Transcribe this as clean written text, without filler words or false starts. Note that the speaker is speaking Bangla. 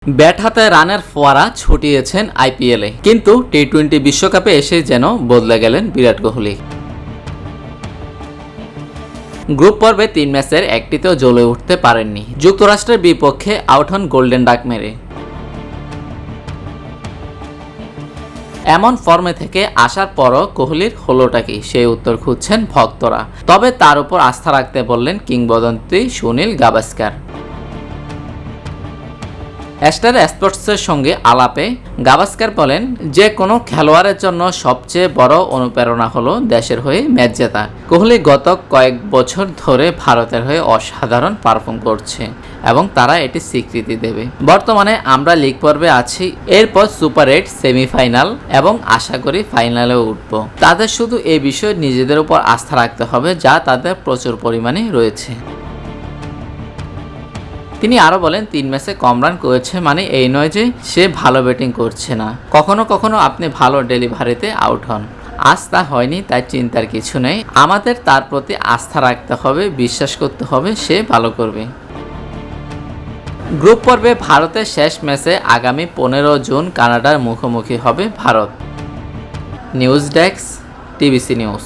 ব্যাট হাতে রানের ফোয়ারা ছুটিয়েছেন আইপিএলে, কিন্তু টি-20 বিশ্বকাপে এসে যেন বদলে গেলেন বিরাট কোহলি। গ্রুপ পর্বে 3 ম্যাচের একটিতেও জ্বলে উঠতে পারেননি। যুক্তরাষ্ট্রের বিপক্ষে আউট হন গোল্ডেন ডাক মেরে। এমন ফর্মে থেকে আসার পরও কোহলির হলোটা কি, সেই উত্তর খুঁজছেন ভক্তরা। তবে তার উপর আস্থা রাখতে বললেন কিংবদন্তি সুনীল গাভাস্কার। স্টার স্পোর্টসের সঙ্গে আলাপে গাভাস্কার বলেন, যে কোনো খেলোয়াড়ের জন্য সবচেয়ে বড় অনুপ্রেরণা হলো দেশের হয়ে ম্যাচ জেতা। কোহলি গত কয়েক বছর ধরে ভারতের হয়ে অসাধারণ পারফর্ম করছে এবং তারা এটি স্বীকৃতি দেবে। বর্তমানে আমরা লিগ পর্বে আছি, এরপর সুপার 8 সেমিফাইনাল এবং আশা করি ফাইনালেও উঠব। তাদের শুধু এই বিষয়ে নিজেদের উপর আস্থা রাখতে হবে, যা তাদের প্রচুর পরিমাণে রয়েছে। তিনি আরও বলেন, 3 ম্যাচে কম রান করেছে মানে এই নয় যে সে ভালো ব্যাটিং করছে না। কখনো কখনো আপনি ভালো ডেলিভারিতে আউট হন। আজ তা হয়নি, তাই চিন্তার কিছু নেই। আমাদের তার প্রতি আস্থা রাখতে হবে, বিশ্বাস করতে হবে সে ভালো করবে। গ্রুপ পর্বে ভারতের শেষ ম্যাচে আগামী 15 জুন কানাডার মুখোমুখি হবে Bharat. News desk, TBC news.